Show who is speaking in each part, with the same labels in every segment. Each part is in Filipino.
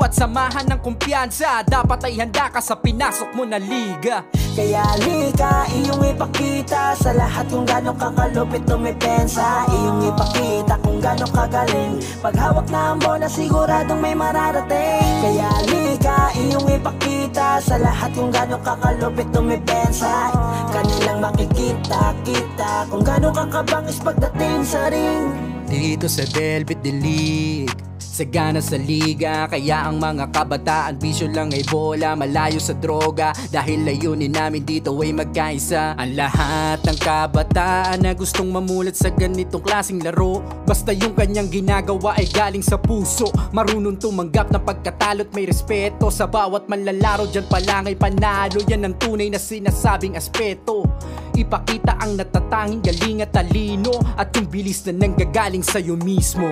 Speaker 1: at samahan ng kumpiyansa. Dapat ay handa ka sa pinasok mo na liga.
Speaker 2: Kaya halika, iyong ipakita sa lahat kung gano'ng kakalupit tumipensa. Iyong ipakita kung gano'ng kagaling. Pag hawak na ang bola siguradong may mararating. Kaya halika, iyong ipakita sa lahat kung gano'ng kakalupit tumipensa. Kanilang makikita-kita kung gano'ng kakabangis pagdating sa ring.
Speaker 1: Dito sa Velvet The League, sagana sa liga. Kaya ang mga kabataan bisyo lang ay bola, malayo sa droga. Dahil layunin namin dito ay magkaisa. Ang lahat ng kabataan na gustong mamulat sa ganitong klaseng laro, basta yung kanyang ginagawa ay galing sa puso. Marunong tumanggap ng pagkatalo't may respeto. Sa bawat manlalaro dyan pa lang ay panalo. Yan ang tunay na sinasabing aspeto. Ipakita ang natatanging galing at talino, at yung bilis na nanggagaling sa'yo mismo.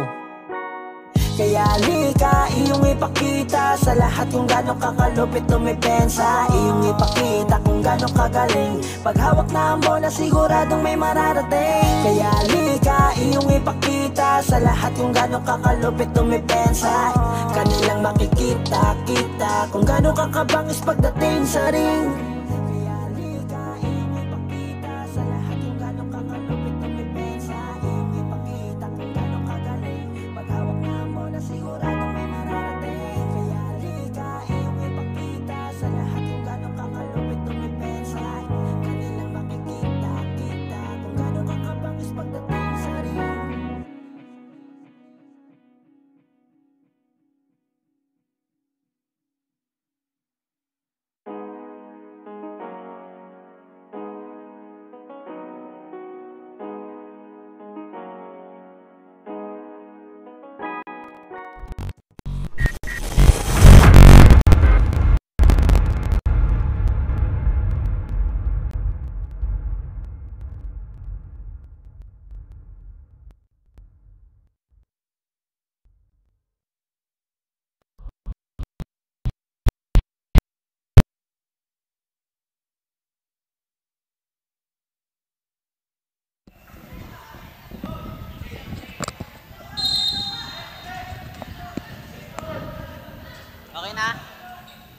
Speaker 2: Kaya halika, iyong ipakita sa lahat kung gano'ng kakalupit tumipensa. Iyong ipakita kung gano'ng kagaling. Pag hawak na ang bola siguradong may mararating. Kaya halika, iyong ipakita sa lahat kung gano'ng kakalupit tumipensa. Kanilang makikita-kita kung gano'ng kakabangis pagdating sa ring.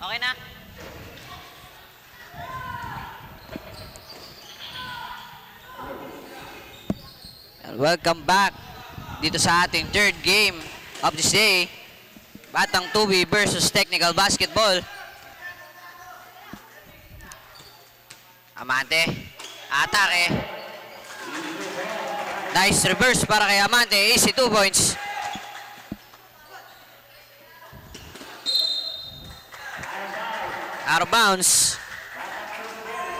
Speaker 3: Okay na? Welcome back dito sa ating third game of this day. Batang Tubi versus Technical Basketball. Amante, atake. Nice reverse para kay Amante, easy 2 points. Out of bounds.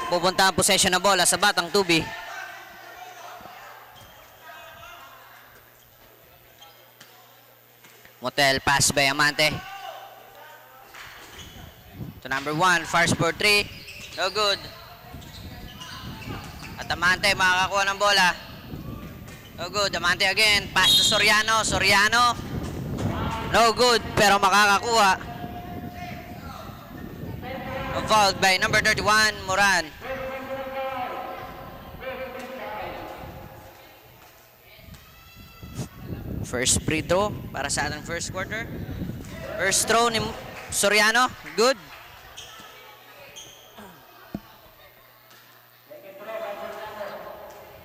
Speaker 3: Pupunta ang possession ng bola sa Batang Tubi. Motel pass by Amante. To number 1, first for 3. No good. At Amante makakakuha ng bola. No good. Amante again. Pass to Soriano. Soriano. No good. Pero makakakuha. Fouled by number 31, Moran. First free throw para sa ating first quarter. First throw ni Soriano. Good.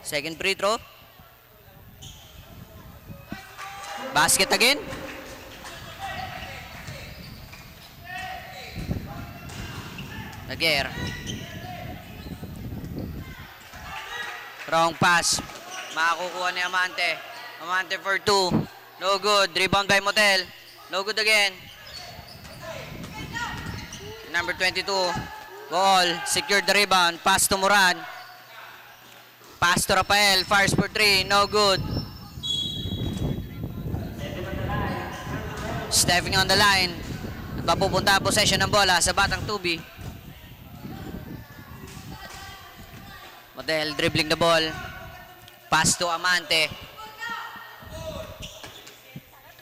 Speaker 3: Second free throw. Basket again. Naguer. Wrong pass. Makakukuha ni Amante. Amante for 2. No good. Rebound by Motel. No good again. Number 22. Ball. Secured the rebound. Pass to Moran. Pass to Rafael. Fires for 3. No good. Stepping on the line. Papupunta ang possession ng bola sa Batang Tubi. Motel dribbling the ball. Pass to Amante.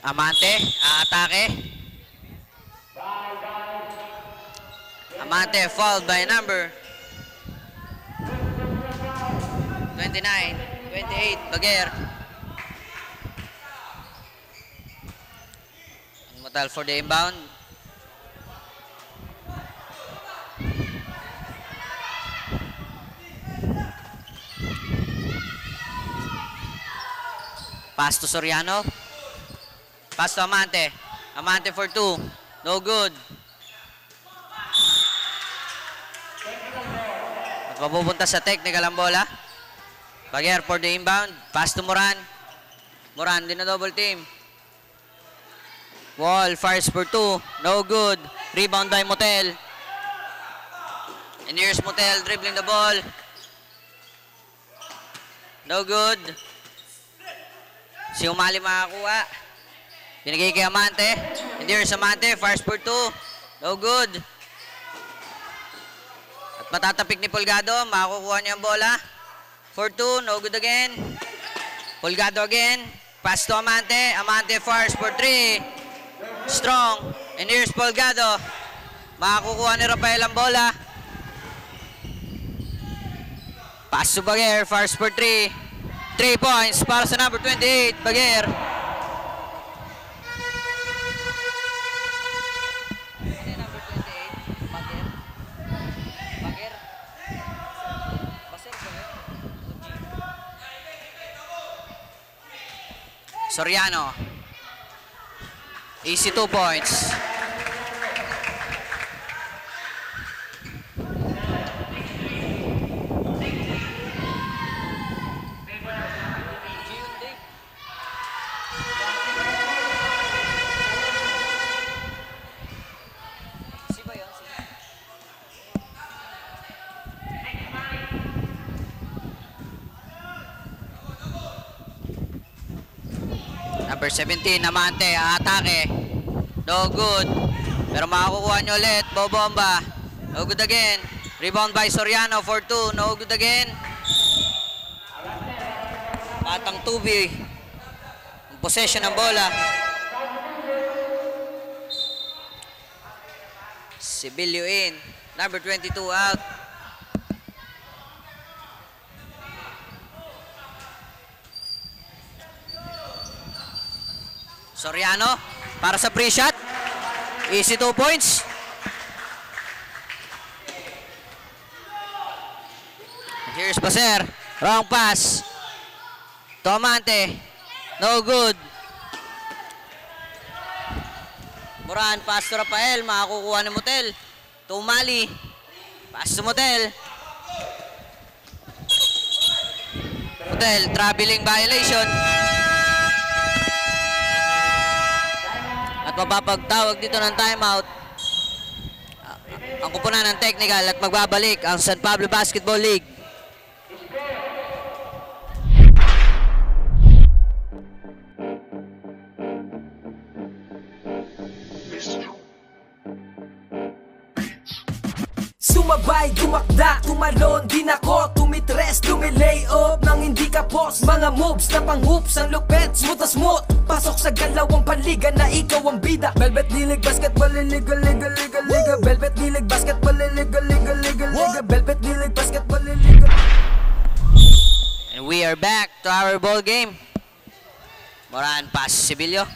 Speaker 3: Amante, atake. Amante fouled by number 29, 28, Baguer. Motel for the inbound. Pass to Soriano. Pass to Amante. Amante for 2. No good. At mapupunta sa technical ang bola. Baguer for the inbound. Pass to Moran. Moran din na double team. Wall fires for 2. No good. Rebound by Motel. And here's Motel dribbling the ball. No good. Si Umali makakuha. Binigay kay Amante. And here's Amante. Fires for 2. No good. At matatapik ni Polgado. Makakukuha niya ang bola. For 2. No good again. Polgado again. Pass to Amante. Amante fires for 3. Strong. And here's Polgado. Makakukuha ni Rafael ang bola. Pass to Baguer. Fires for 3. 3 points para sa number 28, Baguer. Soriano. Easy 2 points. Number 17, Amante, atake. No good. Pero makakukuha nyo ulit. Bobomba. No good again. Rebound by Soriano for 2. No good again. Patang Tubi. Possession ng bola. Sibilio in. Number 22 out. Soriano para sa free shot. Easy 2 points. Here's Baser. Wrong pass. Tomante. No good. Moran, pass to Rafael. Makakukuha ni Motel. Tumali. Pass to Motel. Motel, traveling violation. At mapapagtawag dito ng timeout ang kupunan ng technical at magbabalik ang San Pablo Basketball League.
Speaker 2: Sumabay, dumakda, tumalon, din ako, tumitres, tumilay up nang hindi ka post. Mga moves na pang-hoops, ang lupet, smooth na smooth. Pasok sa galawang panliga na ikaw ang bida. Velvet Nilig Basketball, liga, liga, liga, liga. Velvet Nilig Basketball, liga, liga, liga, liga. Velvet Nilig Basketball, liga.
Speaker 3: And we are back to our ball game. Moran pass Sibilio.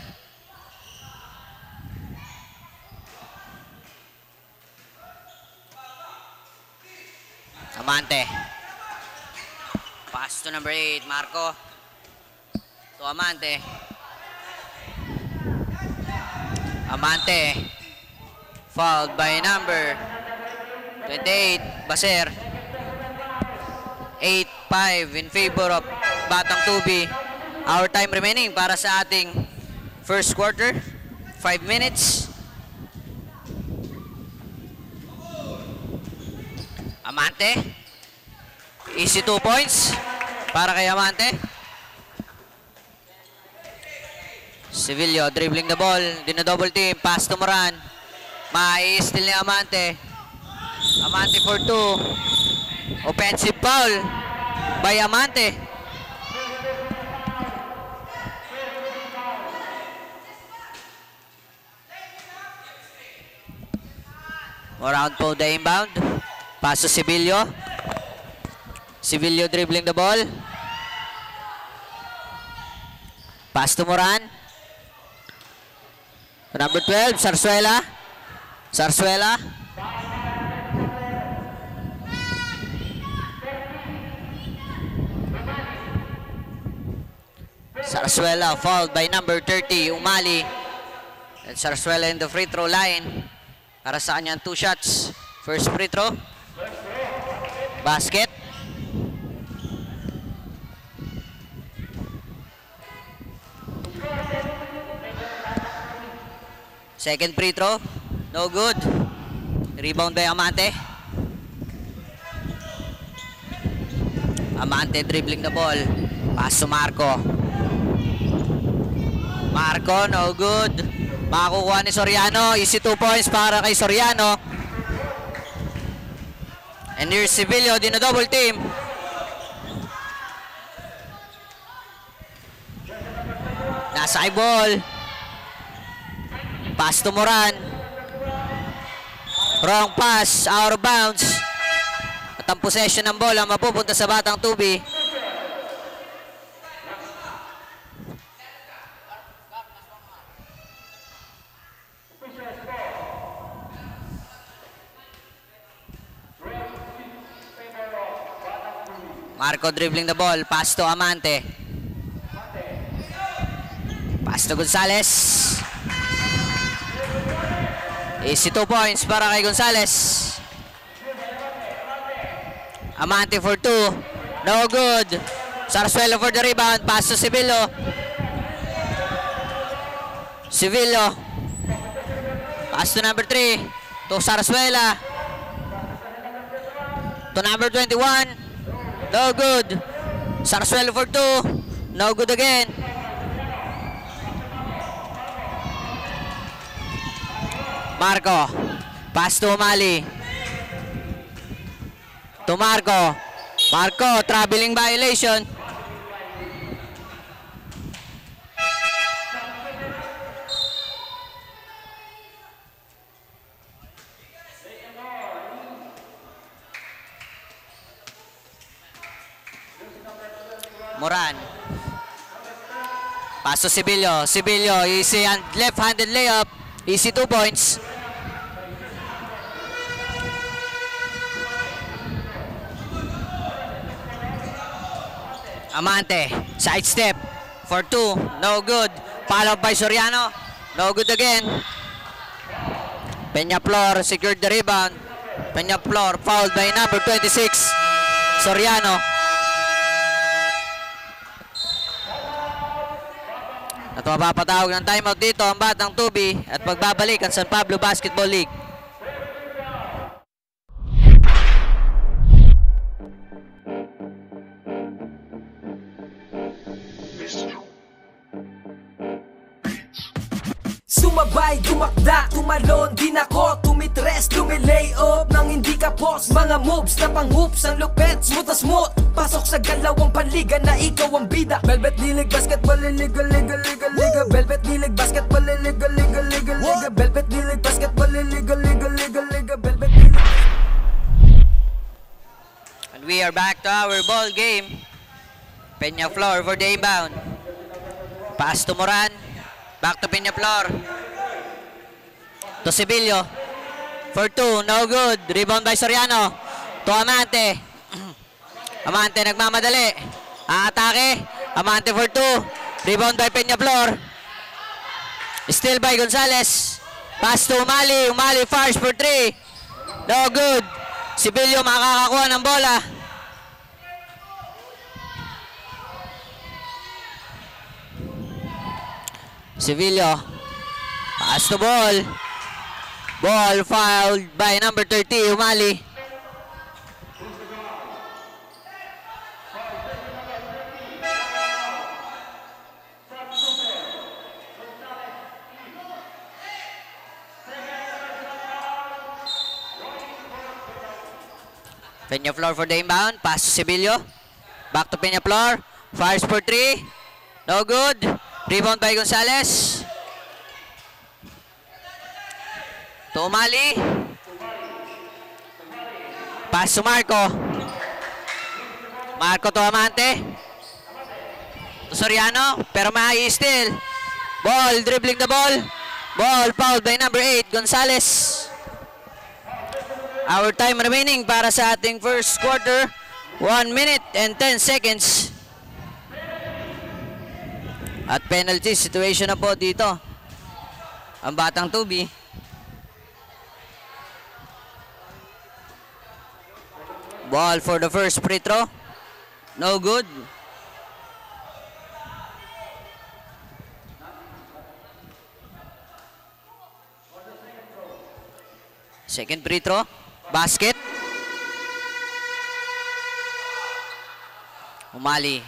Speaker 3: Amante. Pass to number 8, Marco. To Amante. Amante. Fouled by number 28, Baser. 8-5 in favor of Batang Tubi. Our time remaining para sa ating first quarter. 5 minutes. Amante. Easy 2 points para kay Amante. Sibilio dribbling the ball. Dina-double team. Pass to Moran. Ma-i-steal ni Amante. Amante for 2. Offensive foul by Amante. Around po the inbound. Pass to Sibilio. Sibilio dribbling the ball. Pass to Moran. Number 12, Sarsuela. Sarsuela. Sarsuela fouled by number 30, Umali. And Sarsuela in the free throw line. Para sa kanyang 2 shots. First free throw. Basket. Second free throw. No good. Rebound by Amante. Amante dribbling the ball. Pass to Marco. Marco, no good. Makakukuha ni Soriano. Easy 2 points para kay Soriano. And here's Sibilio, dino-double team. Nasa high ball. Pass to Moran. Wrong pass, out of bounds. At ang possession ng bola mapupunta sa Batang Tubi. Marco dribbling the ball, pass to Amante. Pass to Gonzales. Easy 2 points para kay Gonzales. Amante for 2. No good. Sarsuelo for the rebound. Pass to Sibilio. Sibilio. Pass to number 3. To Sarsuela. To number 21. No good. Sarsuelo for 2. No good again. Marco. Pass to Umali. To Marco. Marco, traveling violation. Moran. Pass to Sibilio. Sibilio, easy left-handed layup. Easy 2 points. Amante, side step for 2, no good. Followed by Soriano, no good again. Peñaflor secured the rebound. Peñaflor fouled by number 26, Soriano. At mapapatawag ng timeout dito ang Batang Tubi at magbabalik ang San Pablo Basketball League.
Speaker 2: Sumabay, dumakda, tumalon, din ako tumitres, lumilay up nang hindi ka boss. Mga moves na pang-hoops, ang lupet, smooth na smooth. Pasok sa galawang panliga na ikaw ang bida. Velvet Nilig Basketball, liga, liga, liga, liga. Velvet Nilig Basketball, liga, liga, liga, liga. Velvet Nilig Basketball, liga, liga, liga, liga. Velvet Nilig.
Speaker 3: And we are back to our ball game. Peñaflor for the inbound. Pass to Moran. Back to Peñaflor. To Sibilio. For 2, no good. Rebound by Soriano. To Amante. Amante nagmamadali. Aatake. Amante for 2. Rebound by Peñaflor. Still by Gonzales. Pass to Umali. Umali fires for 3. No good. Sibilio makakakuha ng bola. Sibilio. Pass to ball. Ball fouled by number 30, Umali. Peñaflor for the inbound. Pass to Sibilio. Back to Peñaflor. Fires for 3. No good. Rebound by Gonzales. To Umali. Pass to Marco. Marco to Amante. To Soriano. Pero mai-steal. Ball, dribbling the ball. Ball fouled by number 8, Gonzales. Our time remaining para sa ating first quarter. 1 minute and 10 seconds. At penalty situation na po dito. Ang Batang Tubi. Ball for the first free throw. No good. Second free throw. Basket. Umali.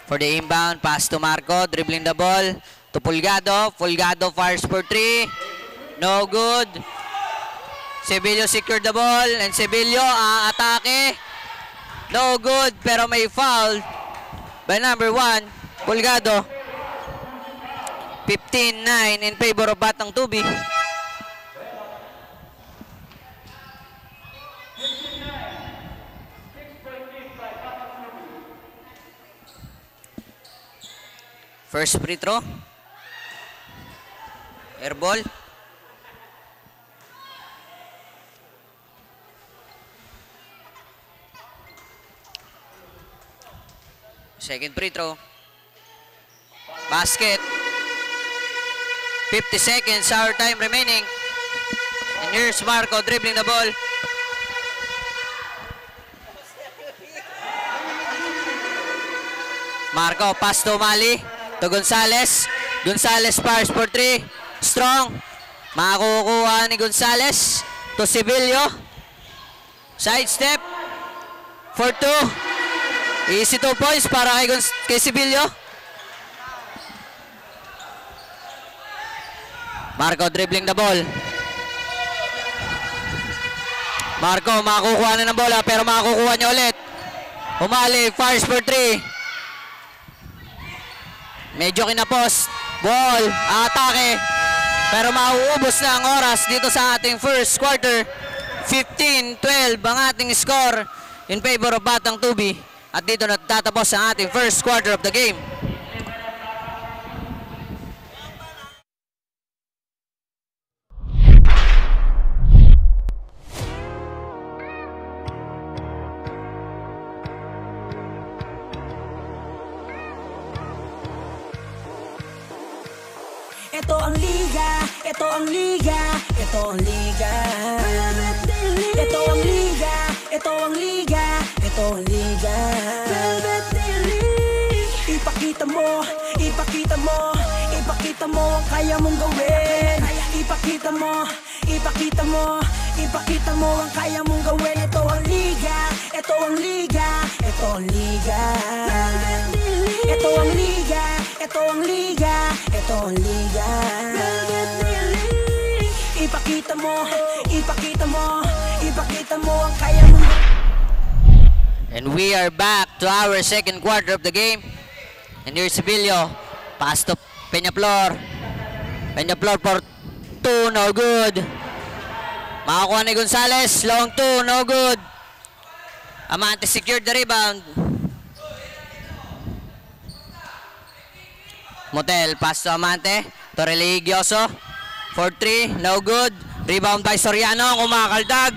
Speaker 3: For the inbound, pass to Marco, dribbling the ball to Pulgado. Pulgado fires for 3. No good. Sevillo secured the ball and Sevillo atake. No good, pero may foul by number 1, Pulgado. 15-9 in favor of Batang Tubi. First free throw. Air ball. Second free throw. Basket. 50 seconds, our time remaining. And here's Marco dribbling the ball. Marco, pass to Mali. To Gonzales. Gonzales fires for 3. Strong. Makukuha ni Gonzales. To Sevillo. Side step. For 2. Easy 2 points para kay Sevillo. Marco dribbling the ball. Marco makukuha na ng bola pero makukuha niya ulit. Umali, fires for 3. Medyo kinapos. Ball, atake. Pero mauubos na ang oras dito sa ating first quarter. 15-12 ang ating score in favor of Batang Tubi. At dito natatapos ang ating first quarter of the game.
Speaker 2: Ito ang liga, ito ang liga, ito ang liga. Ito ang liga, ito ang liga, ito ang liga. Ipakita mo, ipakita mo, ipakita mo ang kaya mong gawin. Ipakita mo, ipakita mo, ipakita mo ang kaya mong gawin. Ito ang liga, ito ang liga, ito ang liga. Ito ang liga, ito ang liga, ito ang liga. Ipakita mo, ipakita mo, ipakita mo ang kaya mo.
Speaker 3: And we are back to our second quarter of the game. And here's Sevillo. Pass to Peñaflor. Peñaflor for 2, no good. Makakuha ni Gonzales, long 2, no good. Amante secured the rebound. Motel, pass to Amante. To Religioso. For 3, no good. Rebound by Soriano, kumakaldag.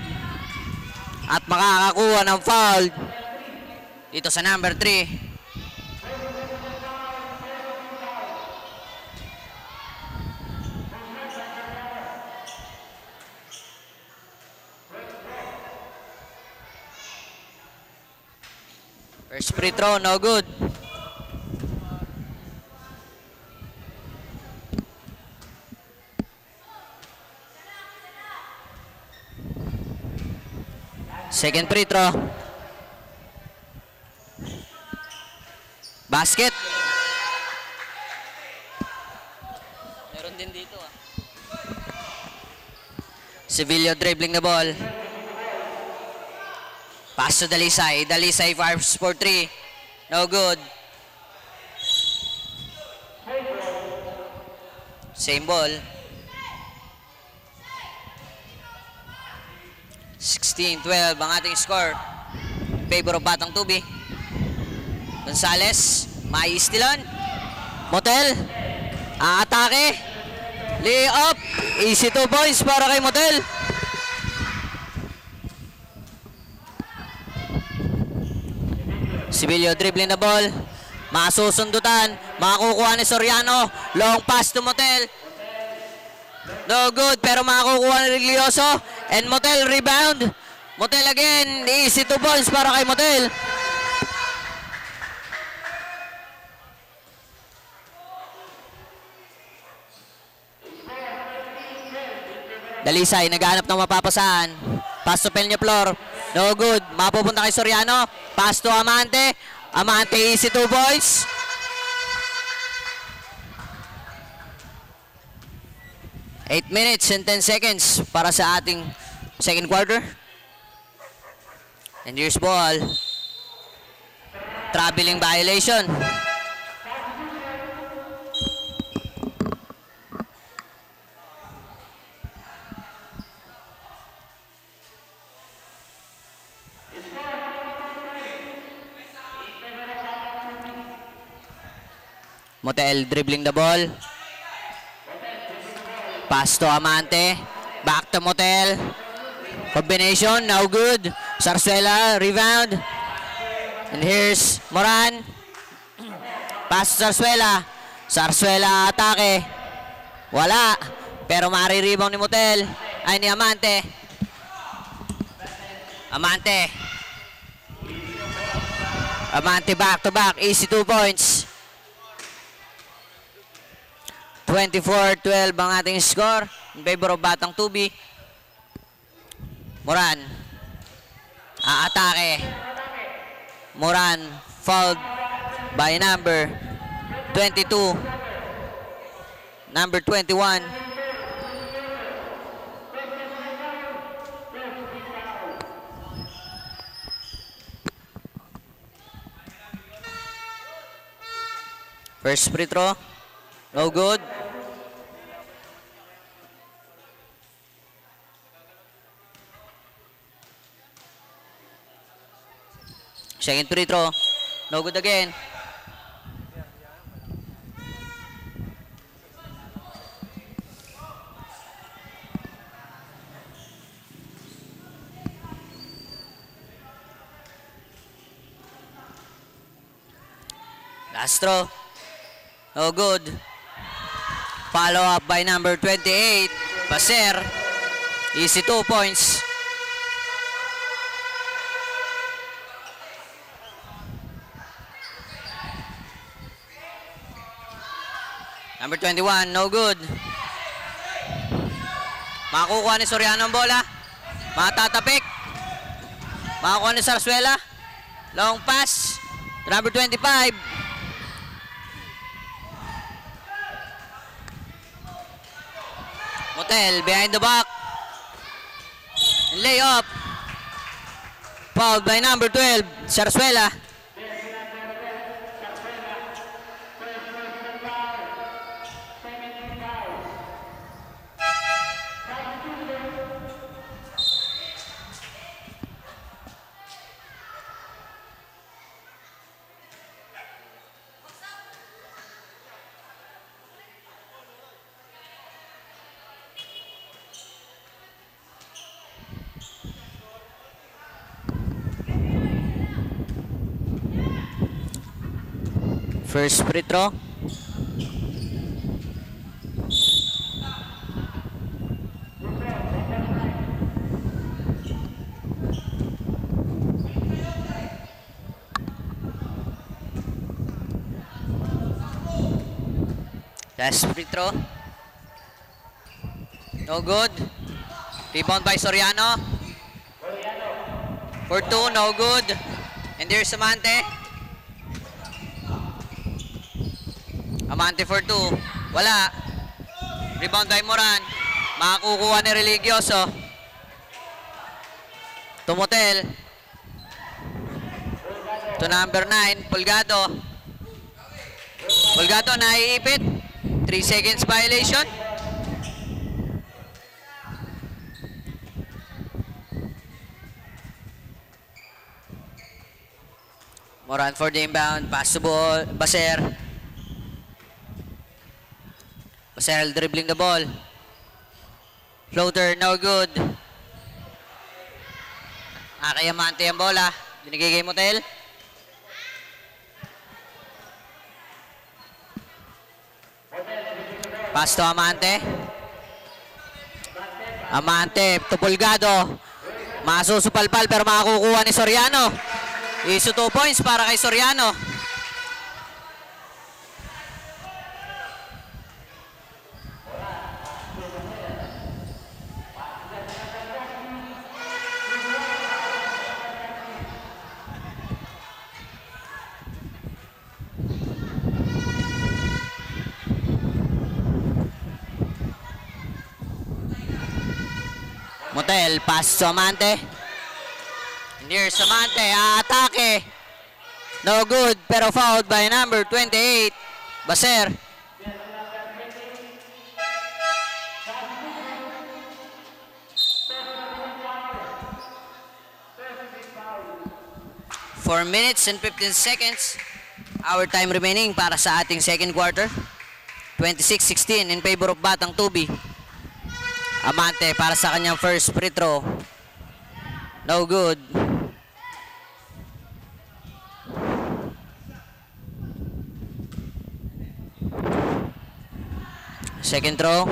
Speaker 3: At makakakuha ng foul dito sa number 3. First free throw, no good. Second free throw. Basket. Meron din dito ah. Sevillo dribbling the ball. Pass to Dalisay. Dalisay fires for 3. No good. Same ball. 16-12 ang ating score. Favor of Batang Tubi. Gonzales. Maistilan. Motel. Aatake. Lay up. Easy 2 points para kay Motel. Sevillo dribbling the ball. Masusundutan. Makakukuha ni Soriano. Long pass to Motel. No good, pero makakukuha ni Reglioso. And Motel rebound. Motel again. Easy 2 points para kay Motel. Dalisay, naghahanap ng mapapasahan. Pass to Peñaflor. No good. Mapupunta kay Soriano. Pass to Amante. Amante, easy 2 points. Eight minutes and 10 seconds para sa ating second quarter. And here's ball. Traveling violation. Motel dribbling the ball. Pass to Amante. Back to Motel. Combination, no good. Zarzuela, rebound. And here's Moran. Pass to Zarzuela. Zarzuela, atake. Wala. Pero mari-rebound ni Motel. Ay, ni Amante. Amante. Amante back to back. Easy 2 points. 24-12 ang ating score in favor of Batang Tubi. Moran. Aatake. Moran fouled by number 22. Number 21. First free throw. No good. Second free throw. No good again. Last throw. No good. Follow up by number 28, Baser. Easy 2 points. Number 21, no good. Makakukuha ni Soriano ang bola. Matatapik. Makakuha ni Zarzuela. Long pass. Number 25. Motel behind the back. Layup. Fouled by number 12, Zarzuela. First free throw. Last free throw. No good. Rebound by Soriano. For 2, no good. And there's Amante. Amante for 2. Wala. Rebound by Moran. Makakukuha ni Religioso. To Motel. To number 9, Pulgado. Pulgado naiipit. 3 seconds violation. Moran for the inbound. Pass to ball. Baser. Baser dribbling the ball. Floater, no good. Kay Amante ang bola. Binigay kay Motel. Pass to Amante. Amante to Pulgado. Masusupalpal pero makakukuha ni Soriano. Iso 2 points para kay Soriano. Motel, pass to Amante. And here's Amante, atake. No good, pero fouled by number 28, Baser. Four minutes and 15 seconds. Our time remaining para sa ating second quarter. 26-16 in favor of Batang Tubi. Amante para sa kanyang first free throw. No good. Second throw.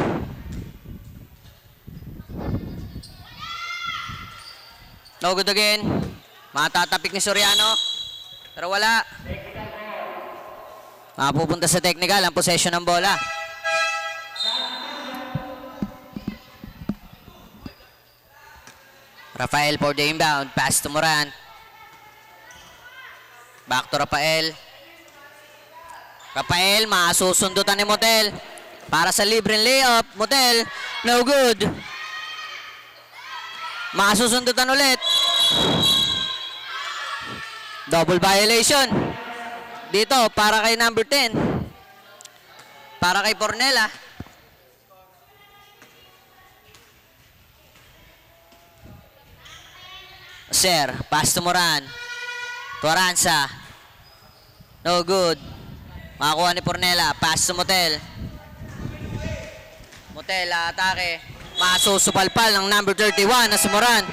Speaker 3: No good again. Matatapik ni Soriano. Pero wala. Mapupunta sa technical ang possession ng bola. Rafael for the inbound. Pass to Moran. Back to Rafael. Rafael, masusundutan ni Motel. Para sa libreng layup. Motel, no good. Masusundutan ulit. Double violation. Dito, para kay number 10. Para kay Pornela. Sir, pass to Moran. To Aranza. No good. Makakuha ni Pornela. Pass to Motel. Motel, atake. Masusupalpal ng number 31 na si Moran.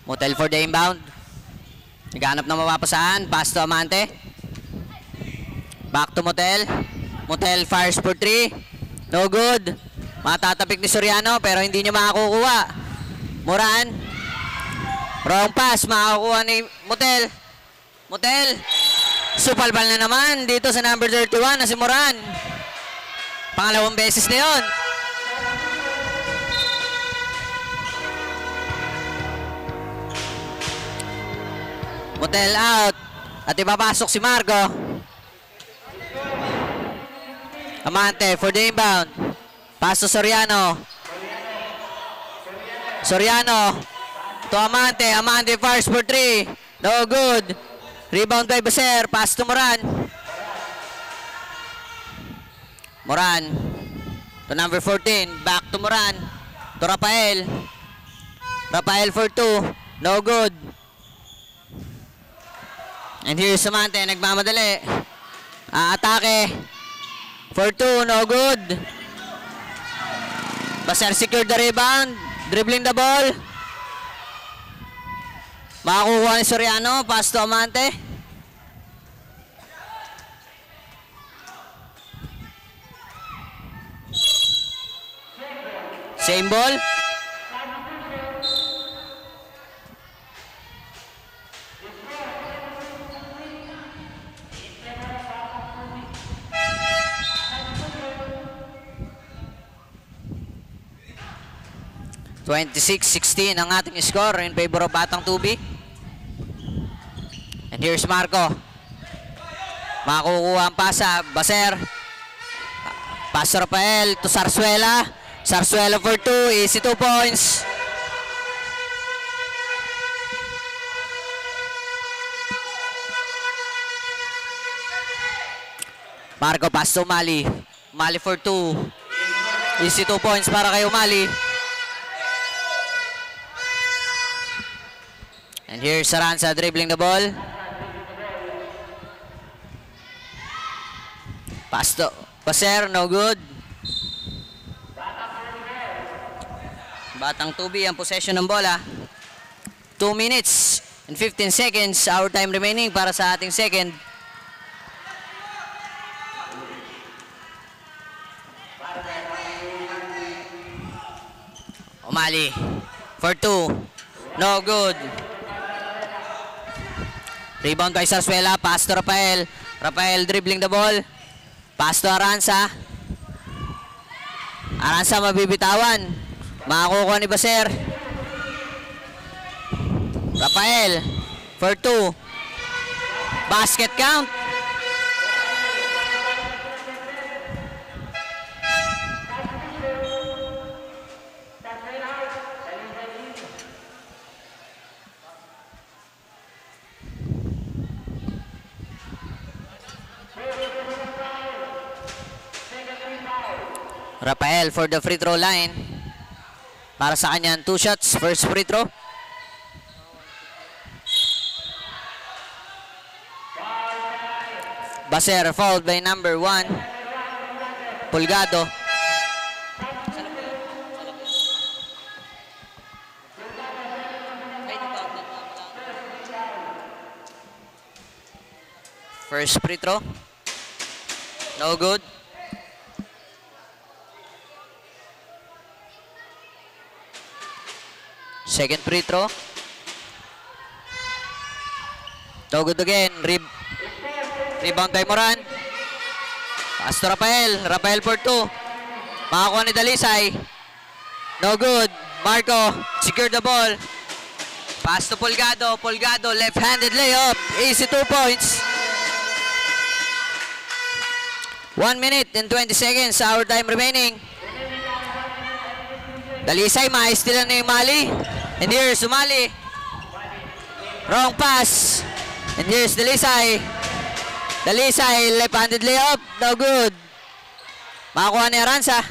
Speaker 3: Motel for the inbound. Naghanap na mapapasahan. Pass to Amante. Back to Motel. Motel fires for 3. No good. Matatapik ni Soriano pero hindi niya makakukuha. Moran. Wrong pass. Makakuha ni Motel. Motel. Supalpal na naman dito sa number 31 na si Moran. Pangalawang beses na yun. Motel out. At ipapasok si Marco. Amante for the inbound. Pass to Soriano. Soriano to Amante. Amante fires for 3. No good. Rebound by Baser. Pass to Moran. Moran to number 14. Back to Moran. To Rafael. Rafael for 2. No good. And here's Amante, nagmamadali. Atake. For 2, no good. Baser secured the rebound. Dribbling the ball. Makakuha ni Soriano. Pass to Amante. Same ball. (26-16) ang ating score in favor of Batang Tubi. And here's Marco. Makukuha ang pasa. Baser. Pass to Rafael to Sarsuela. Sarsuela for 2. Easy 2 points. Marco pass to Umali. Umali for 2. Easy 2 points para kay Umali. And here's Aranza dribbling the ball. Pass to Baser, no good. Batang Tubi ang possession ng bola. 2 minutes and 15 seconds our time remaining para sa ating second. Umali for 2. No good. Rebound by Sarsuela. Pass to Rafael. Rafael dribbling the ball. Pass to Aranza. Aranza mabibitawan. Makakukuha ni Baser. Rafael for 2. Basket count. Rafael for the free throw line. Para sa kanya 2 shots. First free throw. Baser fouled by number 1. Pulgado. First free throw. No good. Second free throw. No good again. Rebound by Moran. Pass to Rafael. Rafael for 2. Makakuha ni Dalisay. No good. Marco secured the ball. Pass to Pulgado. Pulgado left-handed layup. Easy 2 points. 1 minute and 20 seconds. Our time remaining. Dalisay maistilan na yung Mali. And here's Umali. Wrong pass. And here's Dalisay. Dalisay, left-handed layup. No good. Makakuha ni Aranza.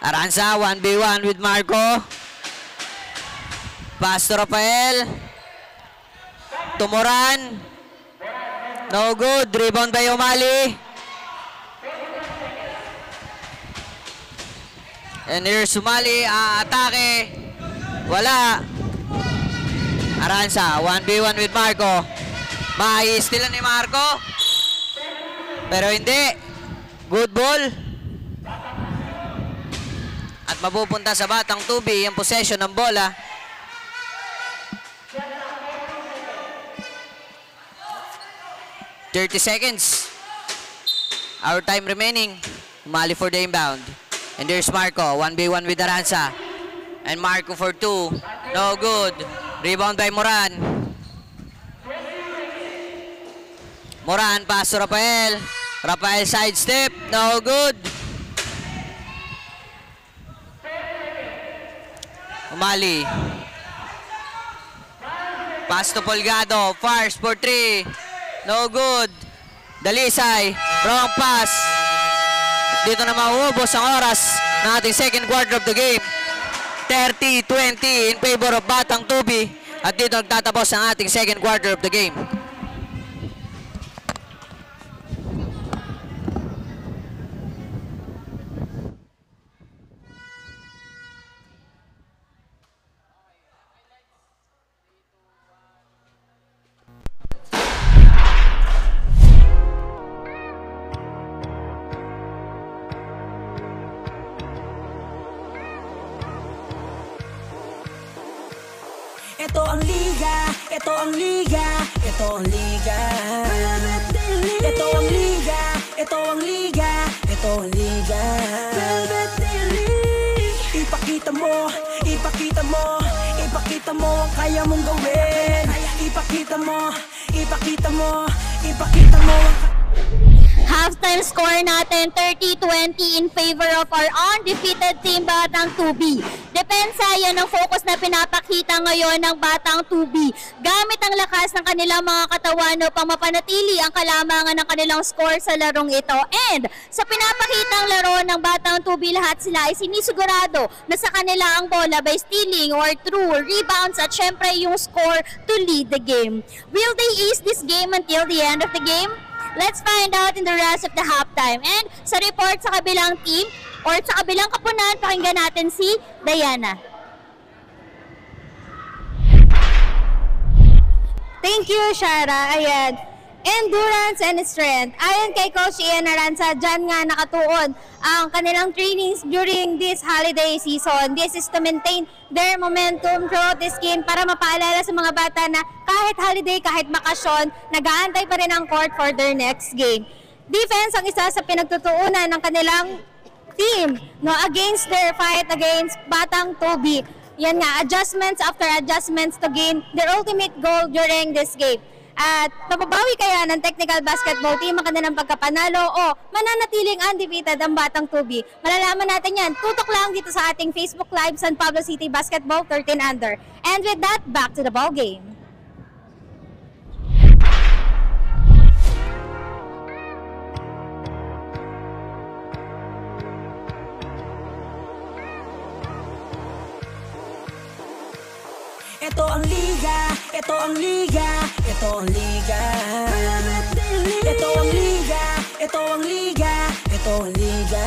Speaker 3: Aranza, 1v1 with Marco. Pass to Rafael. Tumuran. No good. Rebound by Umali. And here's Umali. Atake. Wala. Aranza, 1v1 with Marco. Maiistilan ni Marco. Pero hindi. Good ball. At mapupunta sa Batang Tubi ang possession ng bola. ...30 seconds. Our time remaining. Umali for the inbound. And there's Marco. 1v1 with Aranza. And Marco for 2. No good. Rebound by Moran. Moran, pass to Rafael. Rafael sidestep. No good. Umali. Pass to Pulgado. Fars for 3. No good. Dalisay. Wrong pass. Dito na mauubos ang oras ng ating second quarter of the game. 30-20 in favor of Batang Tubi. At dito nagtatapos ang ating second quarter of the game.
Speaker 2: Ito ang liga, ito ang liga, ito ang liga. Ito ang liga, ito ang liga, ito ang liga. Ipakita mo, ipakita mo, ipakita mo ang kaya mong gawin. Ipakita mo, ipakita mo, ipakita mo ang
Speaker 4: Halftime score natin 30-20 in favor of our undefeated team Batang Tubi. Depensa, yan ang focus na pinapakita ngayon ng Batang Tubi. Gamit ang lakas ng kanilang mga katawan upang mapanatili ang kalamangan ng kanilang score sa larong ito. And sa pinapakitang laro ng Batang Tubi, lahat sila ay sinisigurado na sa kanila ang bola by stealing or through rebounds at syempre yung score to lead the game. Will they ace this game until the end of the game? Let's find out in the rest of the halftime. And sa report sa kabilang team, Or sa kabilang kapunan, pakinggan natin si Diana.
Speaker 5: Thank you, Shara. Ayan. Endurance and strength. Ayon kay Coach Ian Aranza, dyan nga nakatuon ang kanilang trainings during this holiday season. This is to maintain their momentum throughout this game para mapaalala sa mga bata na kahit holiday, kahit bakasyon, nag-aantay pa rin ang court for their next game. Defense ang isa sa pinagtutuunan ng kanilang team against their fight against Batang Tubi. Yan nga, adjustments after adjustments to gain their ultimate goal during this game. At mababawi kaya ng technical basketball team ang kanilang pagkapanalo o mananatiling undefeated ang Batang Tubi? Malalaman natin yan. Tutok lang dito sa ating Facebook Live San Pablo City Basketball 13 Under. And with that, back to the ball game.
Speaker 2: Ito ang liga, ito ang liga, ito ang liga. Ito ang liga, ito ang liga, ito ang liga.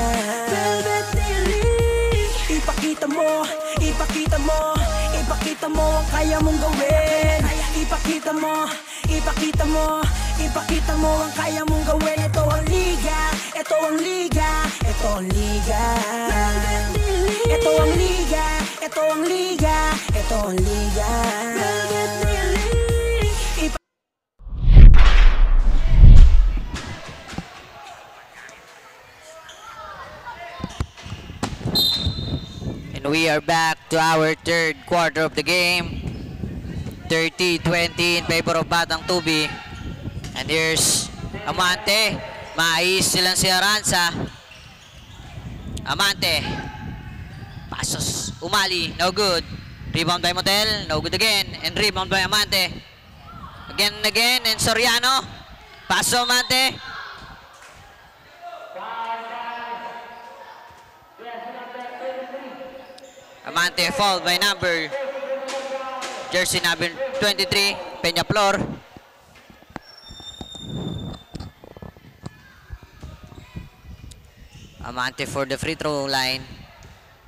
Speaker 2: Ipakita mo, ipakita mo, ipakita mo ang kaya mong gawin. Ipakita mo, ipakita mo, ipakita mo ang kaya mong gawin. Ito ang liga, ito ang liga, ito ang liga. Ito ang liga, ito ang liga, ito ang liga.
Speaker 3: And we are back to our third quarter of the game. 30-20 in favor of Batang Tubi. And here's Amante. Mais silang si Aranza. Amante. Pasos. Umali. No good. Rebound by Motel. No good again. And rebound by Amante. Again and again. And Soriano. Paso Amante. Amante fouled by number jersey number 23, Peñaflor. Amante for the free throw line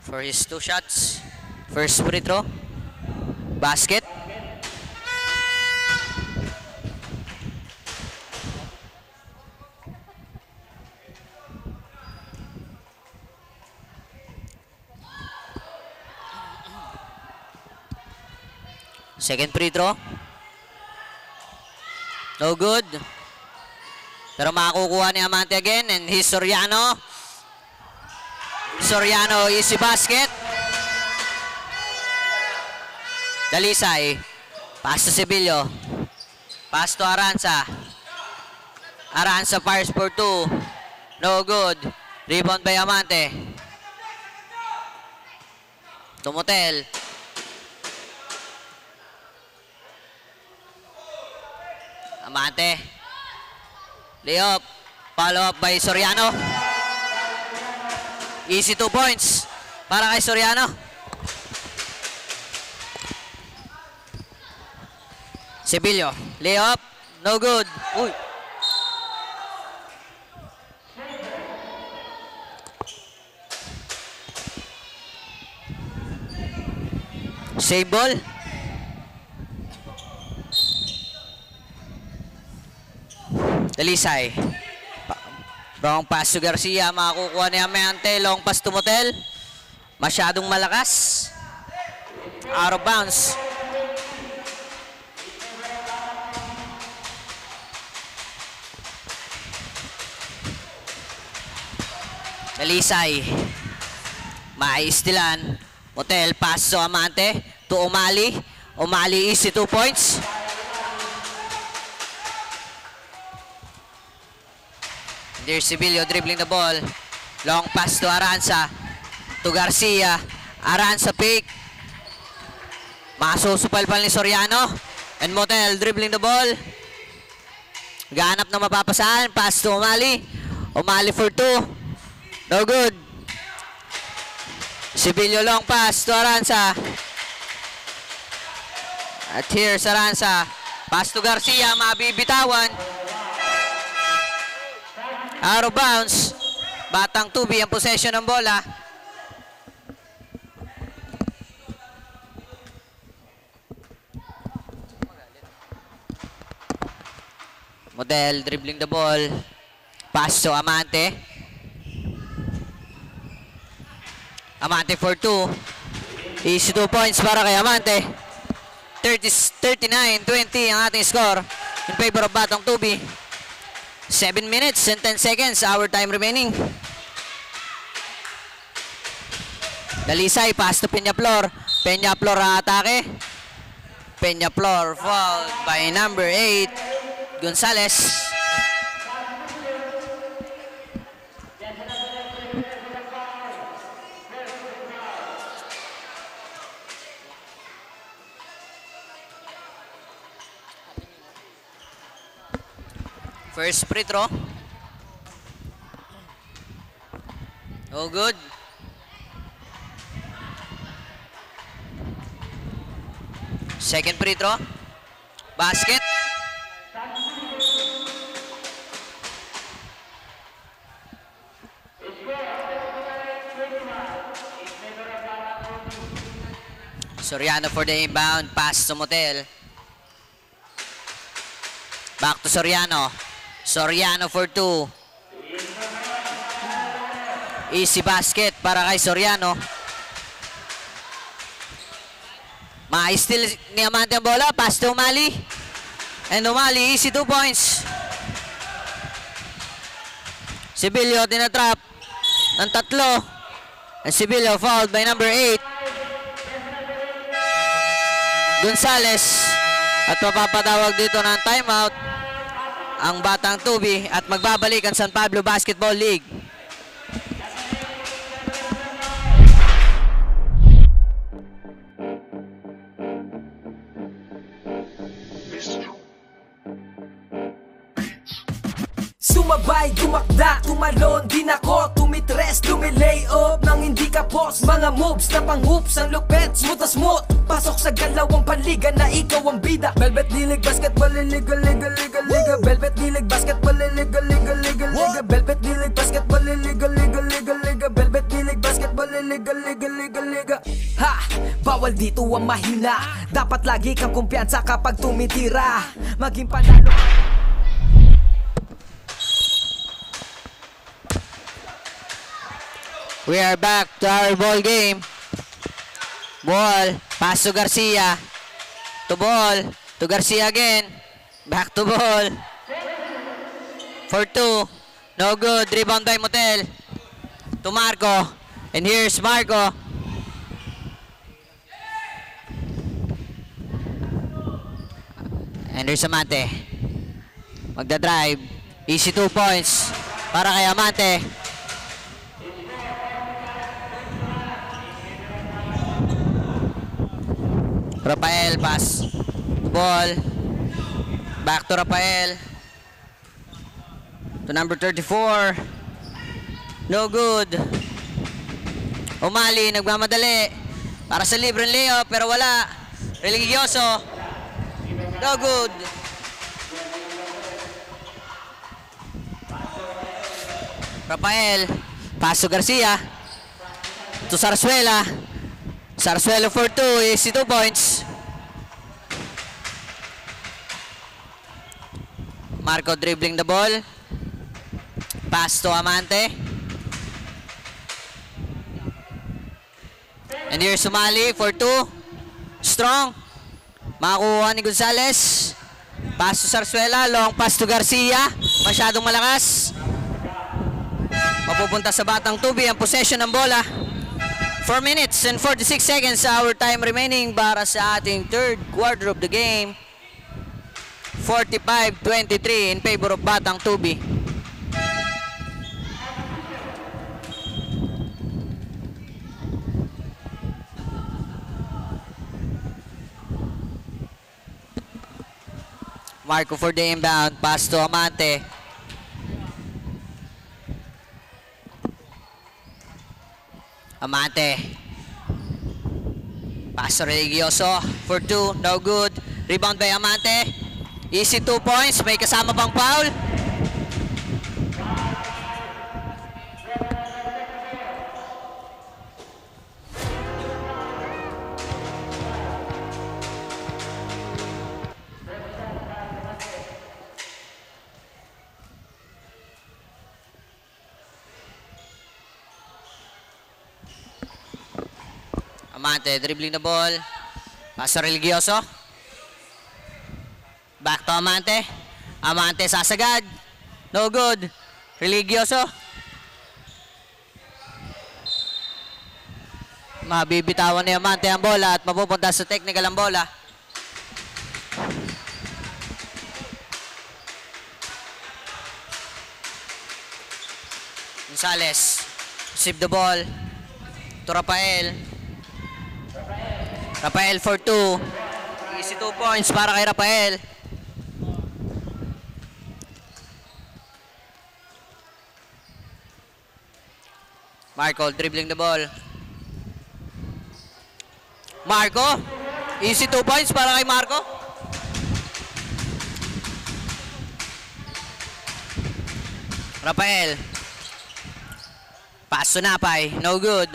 Speaker 3: for his 2 shots. First free throw. Basket. Second free throw. No good. Pero makakukuha ni Amante again. And he's Soriano. Soriano, easy basket. Dalisay. Pass to Sebillo. Pass to Aranza. Aranza fires for 2. No good. Rebound by Amante. Tumotel. Amante. Layup. Follow up by Soriano. Easy 2 points para kay Soriano. Sebillo. Layup. No good. Uy. Save ball. Dalisay. Wrong pass to Garcia. Makakukuha ni Amante. Long pass to Motel. Masyadong malakas. Out of bounds. Dalisay. Maistilan. Motel. Pass to Amante. To Umali. Umali easy 2 points. There's Sebillo dribbling the ball. Long pass to Aranza. To Garcia. Aranza pick. Masusupal-pal ni Soriano. And Motel dribbling the ball. Gahanap na mapapasahan. Pass to Umali. Umali for 2. No good. Sebillo long pass to Aranza. At here's Aranza. Pass to Garcia. Mabibitawan. Out of bounds. Batang Tubi ang possession ng bola. Model dribbling the ball. Pass to Amante. Amante for 2. Easy 2 points para kay Amante. 39-20 ang ating score in favor of Batang Tubi. 7 minutes and 10 seconds our time remaining. Dalisay, pass to Peñaflor. Peñaflor ang atake. Peñaflor fouled by number 8, Gonzales. First free throw. Oh, good. Second free throw. Basket. Soriano for the inbound. Pass to Motel. Back to Soriano. Soriano for 2. Easy basket para kay Soriano. Ma-steal ni Amante ang bola. Pass to Umali. And Umali, easy 2 points. Sibilio tinatrap ng 3. And Sibilio fouled by number 8, Gonzales. At mapapatawag dito ng timeout ang Batang Tubi at magbabalik ang San Pablo Basketball League.
Speaker 2: Sumabay, dumakda, tumalon, din ako tumitres, lumilay up nang hindi ka post. Mga moves na pang-hoops, ang lupet, smooth na smooth. Pasok sa galawang panliga na ikaw ang bida. Velvet Dilig Basketball, liga, liga, liga, liga. Velvet Dilig Basketball, liga, liga, liga, liga. Velvet Dilig Basketball, liga, liga, liga, liga. Velvet Dilig Basketball, liga, liga, liga, liga. Ha! Bawal dito ang mahina. Dapat lagi kang kumpiyansa kapag tumitira. Maging panalo.
Speaker 3: We are back to our ball game. Ball, pass to Garcia. To ball, to Garcia again. Back to ball. For 2. No good. Rebound by Motel. To Marco. And here's Marco. And there's Amante. Magdadrive. Easy 2 points para kay Amante. Rafael pass. Ball. Back to Rafael. To number 34. No good. Umali, nagmamadali. Para sa libreng layup, pero wala. Religioso. No good. Rafael. Pass to Garcia. To Sarsuela. Sarsuelo for 2, easy 2 points. Marco dribbling the ball. Pass to Amante. And here's Sumali for 2. Strong. Makakuha ni Gonzales. Pass to Sarsuela. Long pass to Garcia. Masyadong malakas. Mapupunta sa Batang Tubi ang possession ng bola. 4 minutes and 46 seconds our time remaining para sa ating third quarter of the game. 45-23 in favor of Batang Tubi. Marco for the inbound. Pass to Amante. Amante. Pass to Religioso for 2. No good. Rebound by Amante. Easy 2 points. May kasama pang foul. Amante, dribbling the ball. Pass to Religioso. Back to Amante. Amante sasagad. No good. Religioso. Mabibitawan ni Amante ang bola at mapupunta sa technical ang bola. Gonzales. Receive the ball to Rafael. Rafael for 2. Easy 2 points para kay Rafael. Marco dribbling the ball. Marco. Easy 2 points para kay Marco. Rafael. Pass to Napay. No good.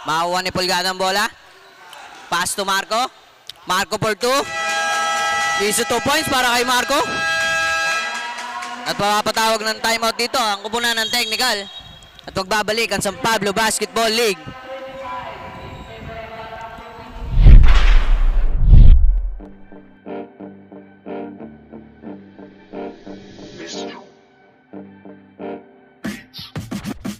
Speaker 3: Makuha ni Pulgado ang bola. Pass to Marco. Marco for 2. Easy 2 points para kay Marco. At papapatawag ng timeout dito ang kupunan ng technical. At magbabalik ang San Pablo Basketball League.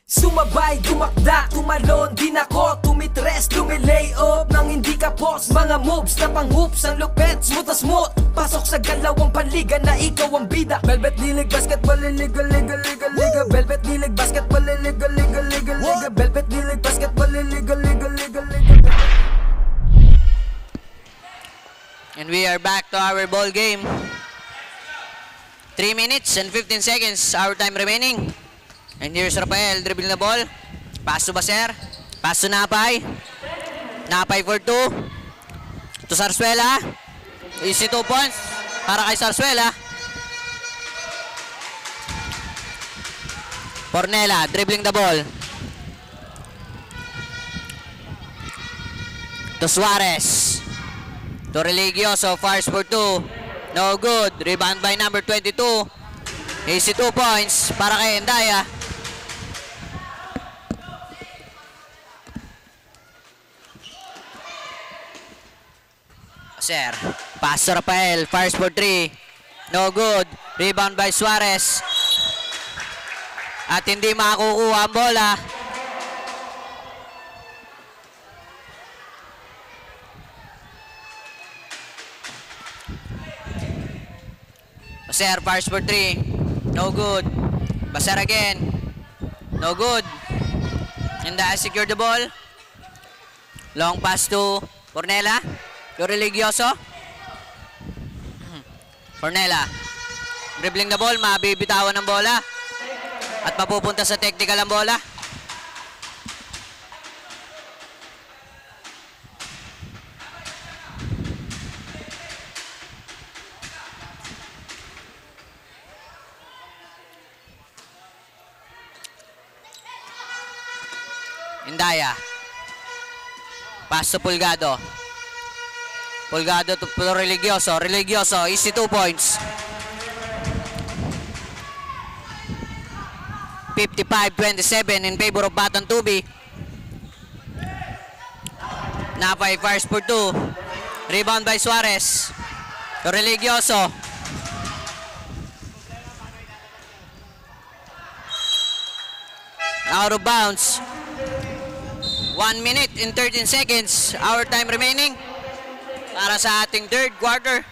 Speaker 2: Sumabay, dumakda, tumalon, din ako, tumitres, tumilay up nang hindi ka post. Mga moves na pang-hoops, ang lupet, smooth na smooth. Pasok sa galawang paliga na ikaw ang bida. Velvet Dilig Basketball, liga, liga, liga, liga. Velvet Dilig Basketball, liga, liga, liga, liga. Velvet Dilig Basketball, liga, liga, liga, liga.
Speaker 3: And we are back to our ball game. 3 minutes and 15 seconds, our time remaining. And here's Rafael, dribbling the ball. Pass to Baser. Pass to Napay. Napay for 2. To Sarsuela. Easy 2 points para kay Sarsuela. Pornela, dribbling the ball. To Suarez. To Religioso, fires for 2. No good. Rebound by number 22. Easy 2 points para kay Endaya. Sir, pass to Rafael, fires for 3. No good. Rebound by Suarez. At hindi makakukuha ang bola. Baser, fires for 3. No good. Baser again. No good. And I secure the ball. Long pass to Pornela. To Religioso. Pornela. Dribbling the ball. Mabibitawan ng bola. At mapupunta sa technical ang bola. Indaya. Pass to Pulgado. Pulgado to Religioso. Religioso, easy 2 points. 55-27 in favor of Baton Tubi. Napay fires for 2. Rebound by Suarez. To Religioso. Out of bounds. 1 minute and 13 seconds. Our time remaining para sa ating third quarter.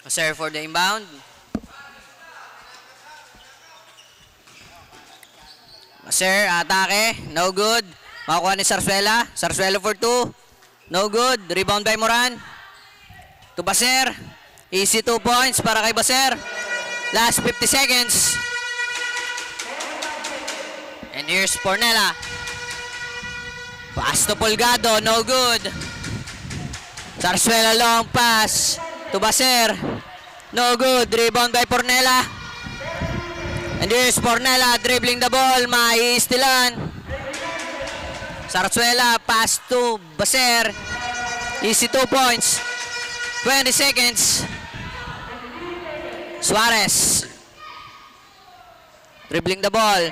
Speaker 3: Serve for the inbound. Sir, atake. No good. Makukuha ni Sarsuela. Sarsuela for 2. No good. Rebound by Moran. To Baser. Easy 2 points para kay Baser. Last 50 seconds. And here's Pornela. Pass to Pulgado. No good. Sarsuela long pass. To Baser. No good. Rebound by Pornela. And here's Pornela dribbling the ball. Maiistilan. Sarsuela pass to Baser. Easy 2 points. 20 seconds. Suarez. Dribbling the ball.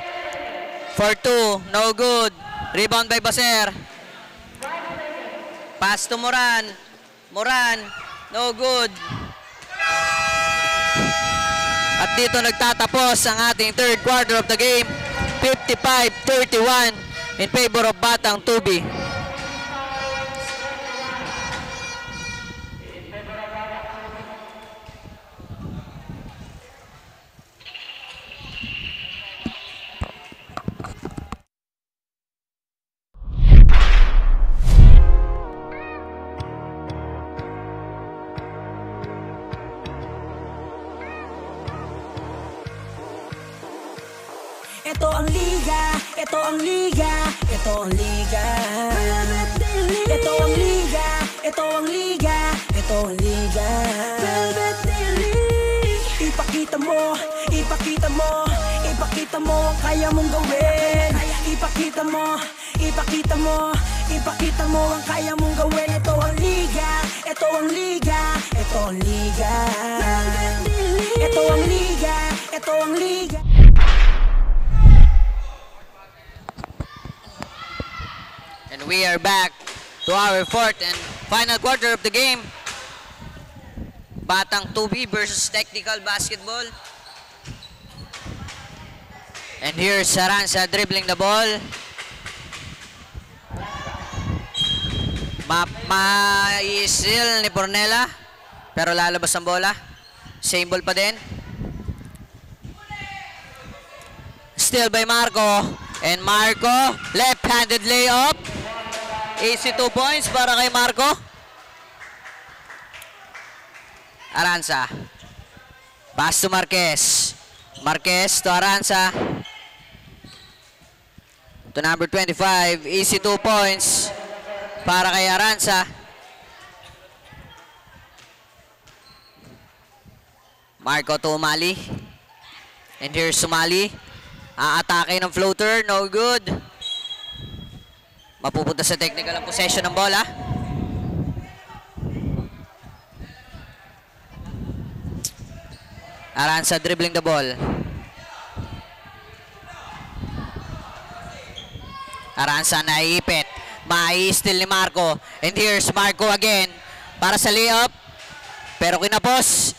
Speaker 3: For 2. No good. Rebound by Baser. Pass to Moran. Moran. No good. At dito nagtatapos ang ating third quarter of the game. 55-31 in favor of Batang Tubi.
Speaker 2: Ito ang liga, ito ang liga, ito ang liga. Ito ang liga, ito ang liga, ito ang liga. Ipakita mo, ipakita mo, ipakita mo ang kaya mong gawin. Ipakita mo, ipakita mo, ipakita mo ang kaya mong gawin. Ito ang liga, ito ang liga, ito ang liga. Ito ang liga, ito ang liga.
Speaker 3: And we are back to our fourth and final quarter of the game. Batang Tubi versus Technical Basketball. And here's Saranza dribbling the ball. Maisil ni Pornela. Pero lalabas ang bola. Same ball pa din. Still by Marco. And Marco, left-handed layup. Easy 2 points para kay Marco. Aranza. Pass to Marquez. Marquez to Aranza. To number 25. Easy 2 points para kay Aranza. Marco to Umali. And here's Umali. Aatake ng floater. No good. Mapupunta sa technical ang possession ng bola. Aranza dribbling the ball. Aranza naiipit. Mai-steal ni Marco. And here's Marco again. Para sa layup. Pero kinapos.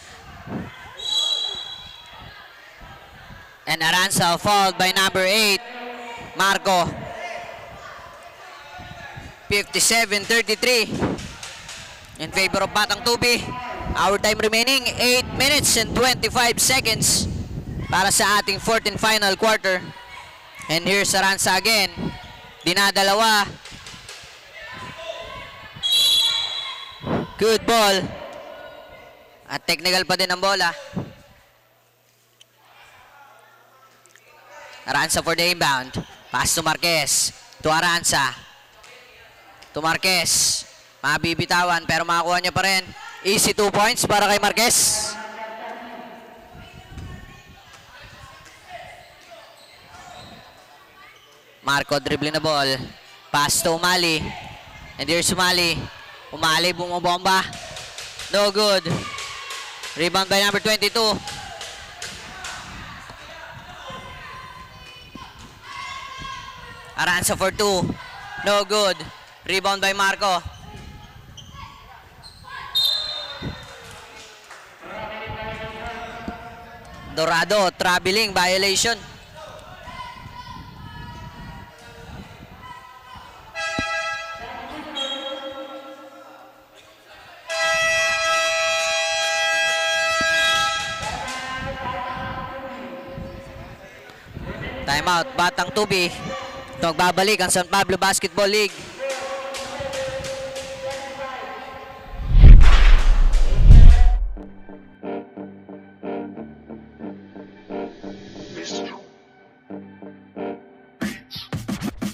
Speaker 3: And Aranza fouled by number 8. Marco. 57-33 in favor of Batang Tubi. Our time remaining 8 minutes and 25 seconds para sa ating fourth and final quarter. And here's Aranza again. Dinadalawa. Good ball. At technical pa din ang bola. Aranza for the inbound. Pass to Marquez. To Aranza. To Marquez. Mabibitawan pero makakuha niya pa rin. Easy 2 points para kay Marquez. Marco dribbling the ball. Pass to Umali. And here's Umali. Umali bumabomba. No good. Rebound by number 22. Aranza for 2. No good. Rebound by Marco. Dorado, traveling, violation. Timeout, Batang Tubi. Ito magbabalik ang San Pablo Basketball League.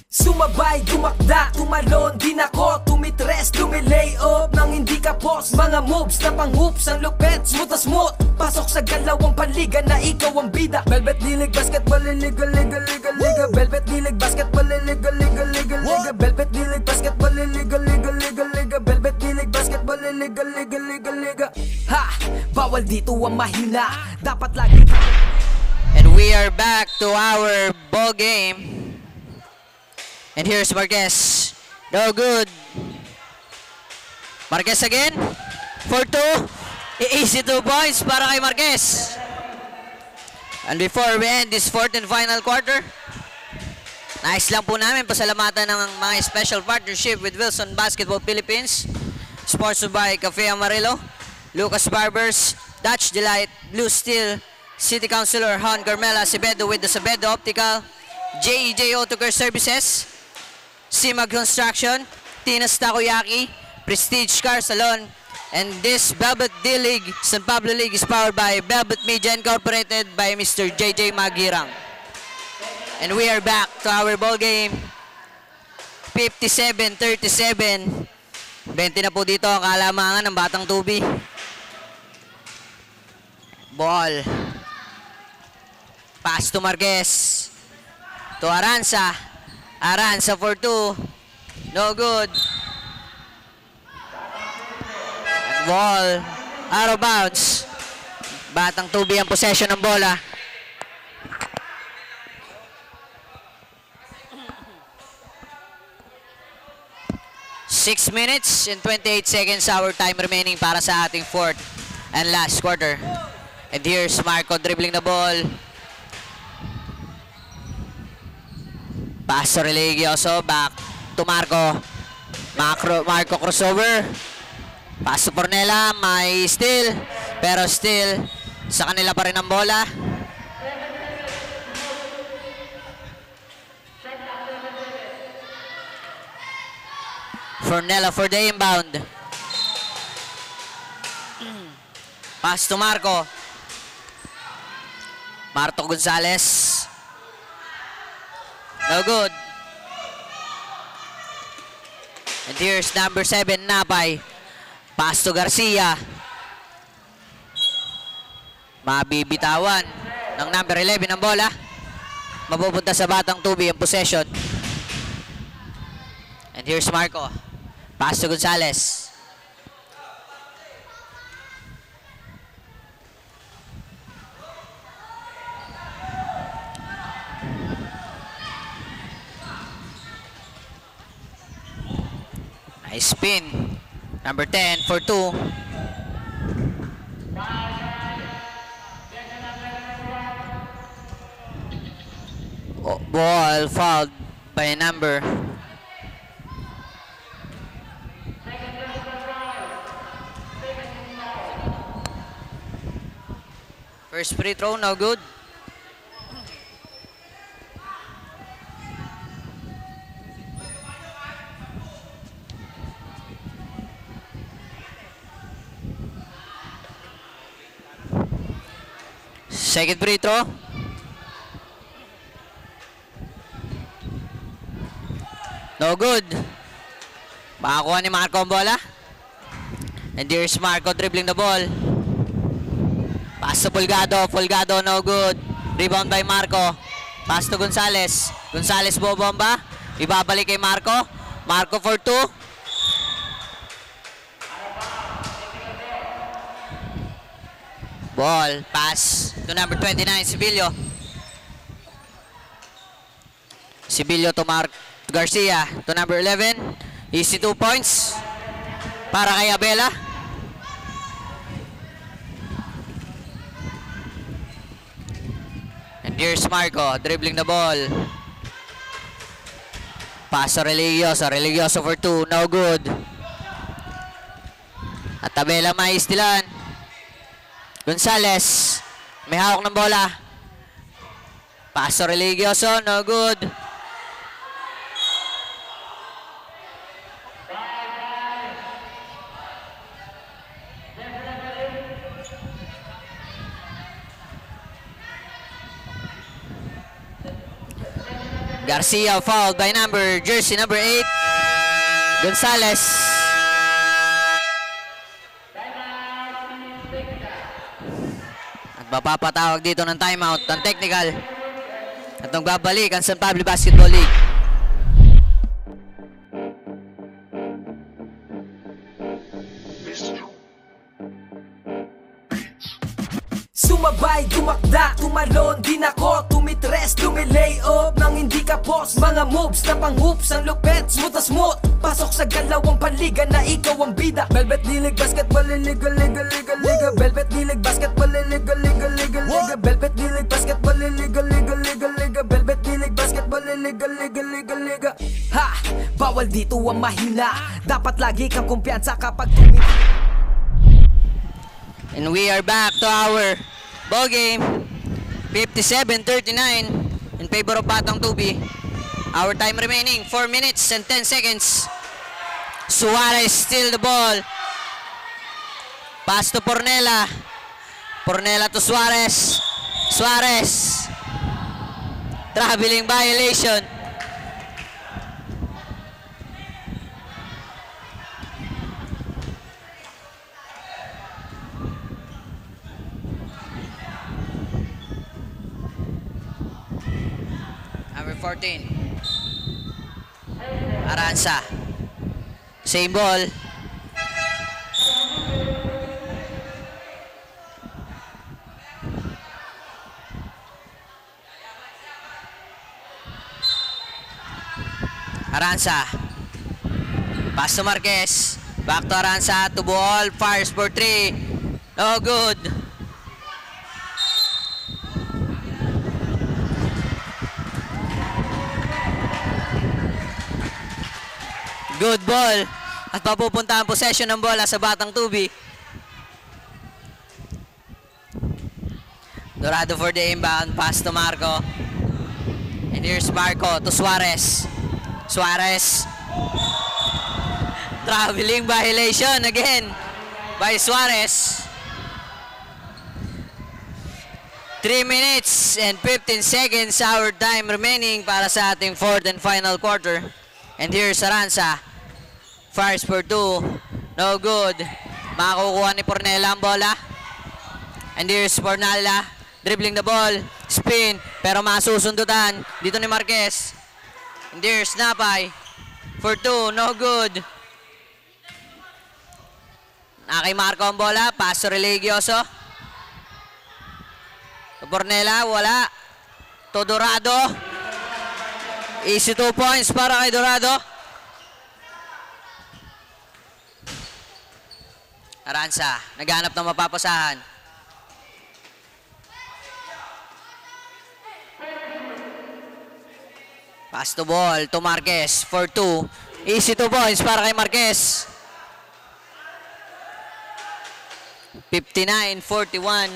Speaker 2: Sumabay, dumakda, tumalon, din ako, tumitres, lumilay up nang hindi ka boss. Mga moves na pang-hoops, ang lupet, smooth na smooth. Pasok sa galawang panliga na ikaw ang bida. Velvet Nilig Basketball, liga, liga, liga, liga. Velvet Nilig Basketball, liga, liga, liga, liga. Velvet Nilig Basketball, liga, liga, liga, liga. Velvet Nilig Basketball, liga, liga, liga, liga. Ha! Bawat bawal dito ang mahina. Dapat lagi.
Speaker 3: And we are back to our ball game. And here's Marquez. No good. Marquez again. 4-2. Easy 2 points para kay Marquez. And before we end this fourth and final quarter, nice lang po namin pasalamatan ng mga special partnership with Wilson Basketball Philippines, sponsored by Cafe Amarillo, Lucas Barbers, Dutch Delight, Blue Steel, City Councilor Juan Carmela Acevedo with the Acevedo Optical, JEJ Auto Care Services, Simag Construction, Tina's Takoyaki, Prestige Car Salon, and this Velvet D-League, San Pablo League is powered by Velvet Media Incorporated by Mr. JJ Magirang. And we are back to our ball game. 57-37. 20 na po dito ang kalamangan ng Batang Tubi. Ball. Pass to Marquez. To Aranza. Aranza for 2. No good. Ball out of bounds. Batang Tubi ang possession ng bola. Six minutes and 28 seconds our time remaining para sa ating fourth and last quarter. And here's Marco dribbling the ball. Pass to Religioso, back to Marco. Marco crossover. Pass to Pornela, may steal, pero still sa kanila pa rin ang bola. Pornela for the inbound. Pass to Marco. Marto Gonzalez. No good. And here's number 7, Napay. Pass to Garcia. Mabibitawan ng number 11 ang bola. Mapupunta sa Batang Tubi ang possession. And here's Marco. Pass to Gonzalez. Nice spin. Number 10 for 2. Oh, ball fouled by a number. First free throw, no good. Second free throw. No good. Makakuha ni Marco ang bola. And here's Marco dribbling the ball. Pass to Pulgado. Pulgado, no good. Rebound by Marco. Pass to Gonzalez. Gonzalez bobomba. Ibabalik kay Marco. Marco for 2. Ball, pass to number 29, Sibilio. Sibilio to Garcia to number 11. Easy 2 points para kay Abela. And here's Marco dribbling the ball. Pass to Religioso. Religioso for 2, no good. At Abela may istilan. Gonzalez, may hawak ng bola. Paso Religioso, no good. Garcia fouled by jersey number 8, Gonzalez. Mapapatawag dito ng timeout, ng technical. At magbabalik ang San Pablo Basketball League.
Speaker 6: Beats.
Speaker 2: Sumabay, dumakda, tumalon, din ako tumitres, lumilay up nang hindi ka post. Mga moves na pang-hoops, ang lupet, smooth na smooth. Pasok sa galawang paliga na ikaw ang bida. Velvet Dilig, basketball, liga, liga, liga, liga. Velvet Dilig, basketball, liga, liga, liga, liga. Velvet Dilig, basketball, liga, liga, liga, liga. Velvet Dilig, basketball, liga, liga, liga, liga. Ha! Bawal dito ang mahina. Dapat lagi kang kumpiyansa kapag
Speaker 3: And we are back to our ball game. 57-39 in favor of Batang Tubi. Our time remaining 4 minutes and 10 seconds. Suarez steal the ball. Pass to Pornela. Pornela to Suarez. Suarez. Traveling violation. Number 14. Aranza. Same ball. Aranza. Pass to Marquez. Back to Aranza. To ball. Fires for 3. No good. Good ball. At papupunta ang possession ng bola sa Batang Tubi. Dorado for the inbound. Pass to Marco. And here's Marco to Suarez. Suarez. Traveling violation again by Suarez. 3 minutes and 15 seconds our time remaining para sa ating fourth and final quarter. And here's Aranza. Fires for 2. No good. Makakukuha ni Pornela ang bola. And here's Pornela. Dribbling the ball. Spin. Pero masusundutan. Dito ni Marquez. And there's Napay. For 2. No good. Nakay Marco ang bola. Pass to Religioso. To Pornela. Wala. To Dorado. Easy 2 points para kay Dorado. Aranza, naghanap ng mapapasahan. Pass to ball to Marquez for 2. Easy 2 points para kay Marquez. 59-41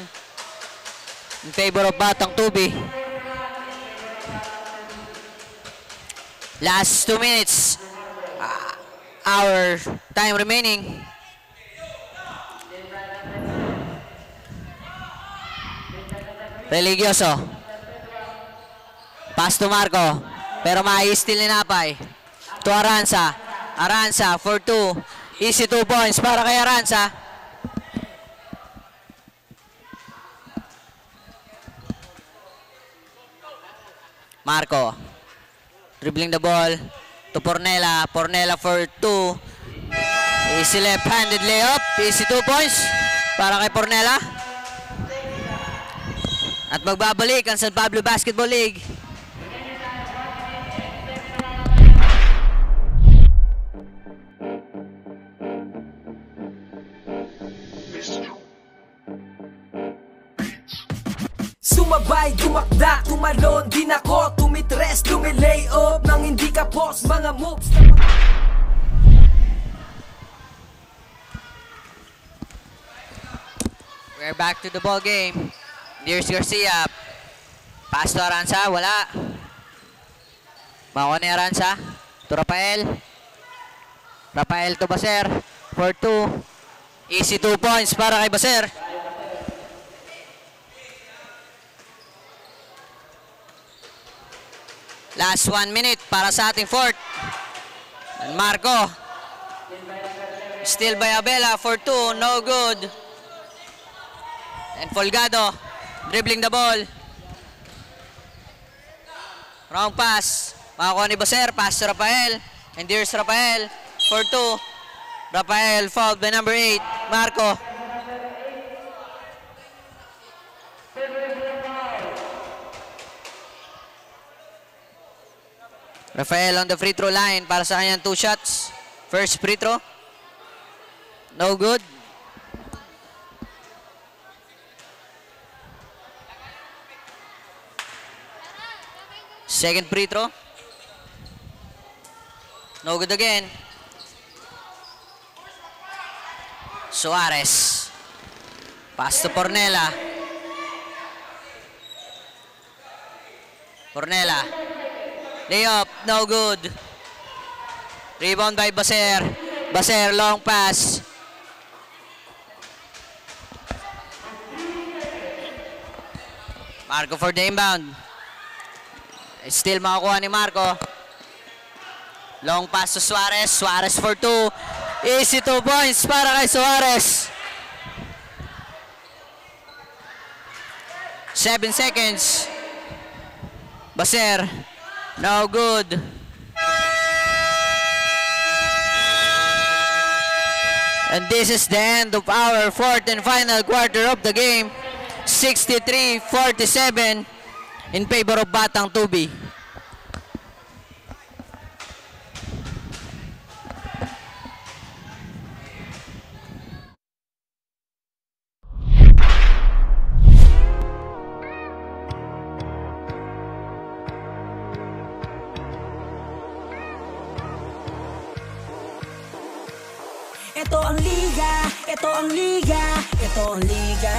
Speaker 3: in favor of Batang Tubi. Last 2 minutes. Our time remaining. Religioso. Pass to Marco. Pero ma-steal ni Napay. To Aranza. Aranza for 2. Easy 2 points para kay Aranza. Marco. Dribbling the ball to Pornela. Pornela for 2. Easy left-handed layup. Easy 2 points para kay Pornela. At magbabalik ang San Pablo Basketball League.
Speaker 2: Sumabay, dumakda, tumalon, din ako tumitres, lumilay up nang hindi ka post. Mga moves na
Speaker 3: We're back to the ball game. Here's Garcia. Pass to Aranza. Wala. Makuha ni Aranza. To Rafael. Rafael to Baser. For 2. Easy 2 points para kay Baser. Last 1 minute para sa ating fourth. And Marco. Still by Abela for 2. No good. And Folgado. Dribbling the ball. Wrong pass. Makakuha ni Baser. Pass to Rafael. And here's Rafael for 2. Rafael fouled by number 8. Marco. Rafael on the free throw line para sa kanyang 2 shots. First free throw. No good. Second free throw. No good again. Suarez. Pass to Pornela. Pornela. Layup, no good. Rebound by Baser. Baser, long pass. Marco for the inbound. Still makakuha ni Marco. Long pass to Suarez. Suarez for 2. Easy 2 points para kay Suarez. 7 seconds. Baser. No good. And this is the end of our fourth and final quarter of the game. 63-47 in favor of Batang Tubi.
Speaker 2: Ito ang liga, ito ang liga, ito ang liga.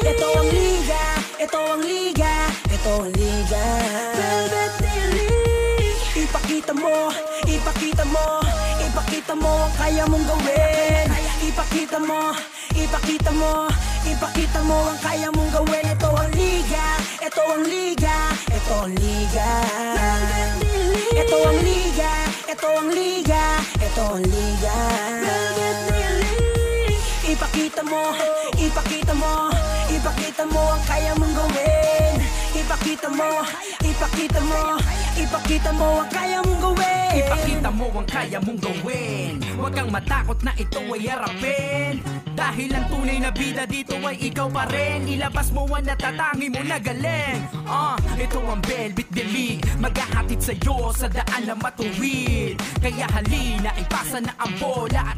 Speaker 2: Ito ang liga, ito ang liga, ito ang liga. Ipakita mo, ipakita mo, ipakita mo ang kaya mong gawin. Ipakita mo, ipakita mo, ipakita mo ang kaya mong gawin. Ito ang liga, ito ang liga, ito ang liga. Ito ang liga, ito ang liga, ito ang liga. Ipakita mo, ipakita mo, ipakita mo ang kaya mong gawin. Ipakita mo, ipakita mo, ipakita mo ang kaya mong gawin.
Speaker 1: Ipakita mo ang kaya mong gawin. Huwag kang matakot na ito ay harapin. Dahil ang tunay na bida dito ay ikaw pa rin. Ilabas mo ang natatangi mo na galing. Ito ang Velvet The League, maghahatid sa'yo sa daan na matuwid. Kaya halina, ipasa na ang bola at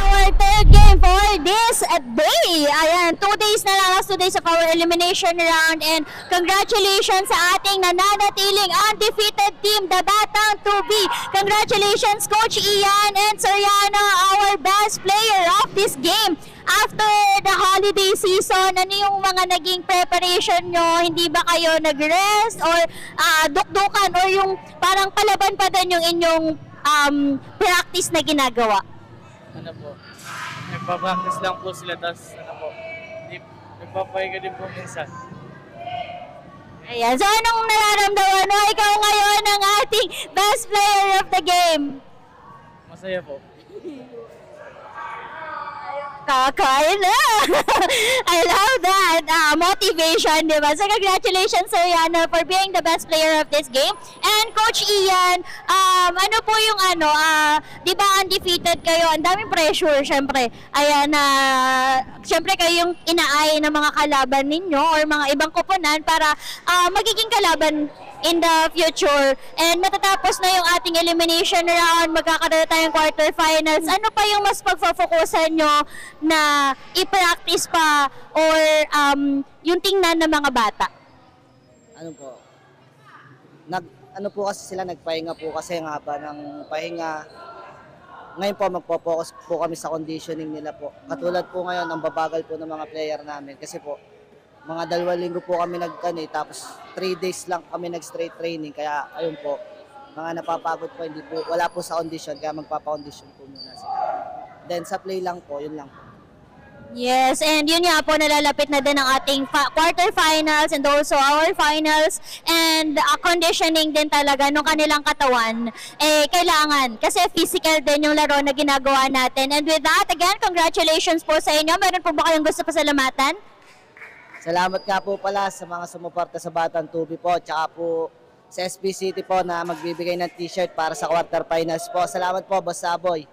Speaker 4: our third game for this day. Ayan, 2 days na lang, last 2 days of our elimination round, and congratulations sa ating nananatiling undefeated team, the Batang Tubi. Congratulations Coach Ian and Soriano, our best player of this game. After the holiday season, ano yung mga naging preparation nyo? Hindi ba kayo nag-rest or dukdukan or yung parang palaban pa din yung inyong practice na ginagawa?
Speaker 6: Ano po, nagpa-practice lang po sila, tapos ano po, nagpapahinga din po minsan.
Speaker 4: Ayan, so anong nararamdaman mo? Ikaw ngayon ang ating best player of the game.
Speaker 6: Masaya po.
Speaker 4: Kakain na! I love that! Motivation, di ba? So congratulations, Sir Yana, for being the best player of this game. And Coach Ian, ano po yung di ba undefeated kayo? Ang daming pressure, syempre. Ayan, syempre kayo yung inaay ng mga kalaban ninyo or mga ibang koponan para magiging kalaban in the future. And matatapos na yung ating elimination round, magkakaroon tayong quarterfinals. Ano pa yung mas pagfofokusan nyo na i-practice pa or yung tingnan ng mga bata?
Speaker 7: Ano po, ano po kasi sila, nagpahinga po kasi nga ba ng pahinga. Ngayon po magpo-focus po kami sa conditioning nila po. Katulad po ngayon, ang babagal po ng mga player namin kasi po mga 2 linggo po kami tapos 3 days lang kami nag-straight training, kaya ayun po, mga napapagod po, hindi po, wala po sa condition, kaya magpapa-condition po muna sila. Then sa play lang po, yun lang po.
Speaker 4: Yes, and yun nga po, nalalapit na din ang ating quarterfinals and also our finals, and conditioning din talaga nung kanilang katawan, kailangan, kasi physical din yung laro na ginagawa natin. And with that, again, congratulations po sa inyo. Meron po ba kayong gusto pasalamatan?
Speaker 7: Salamat nga po pala sa mga sumuporta sa Batang Tubi po, tsaka po sa SB City po na magbibigay ng t-shirt para sa quarterfinals po. Salamat po, Boss Saboy.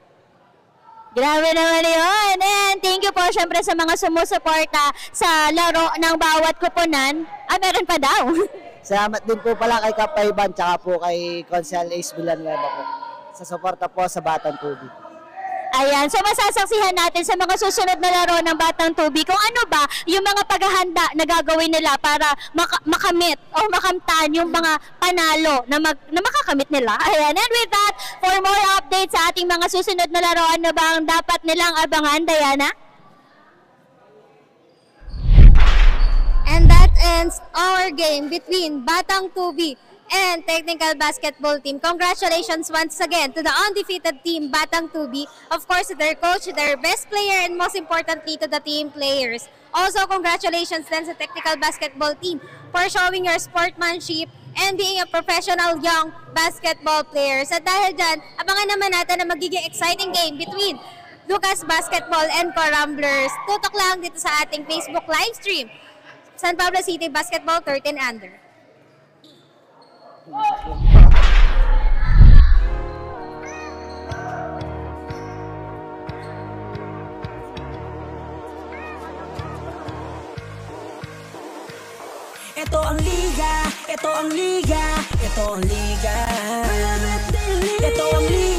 Speaker 4: Grabe naman yun. And thank you po syempre sa mga sumusuporta sa laro ng bawat kuponan. Meron pa daw.
Speaker 7: Salamat din po pala kay Kapayban tsaka po kay Consel Ace Villanueva po sa suporta po sa Batang Tubi.
Speaker 4: Ayan, so masasaksihan natin sa mga susunod na laro ng Batang Tubi kung ano ba yung mga paghahanda na gagawin nila para makamit o makamtan yung mga panalo na makakamit nila. Ayan, and with that, for more updates sa ating mga susunod na laro, ano ba ang dapat nilang abangan, Diana?
Speaker 5: And that ends our game between Batang Tubi and Technical Basketball Team. Congratulations once again to the undefeated team, Batang Tubi. Of course, to their coach, their best player, and most importantly, to the team players. Also, congratulations then sa Technical Basketball Team for showing your sportsmanship and being a professional young basketball players. At dahil dyan, abangan naman natin na magiging exciting game between Lucas Basketball and Coramblers. Tutok lang dito sa ating Facebook live stream. San Pablo City Basketball 13 under.
Speaker 2: Ito ang liga, ito ang liga, ito ang liga, ito ang liga.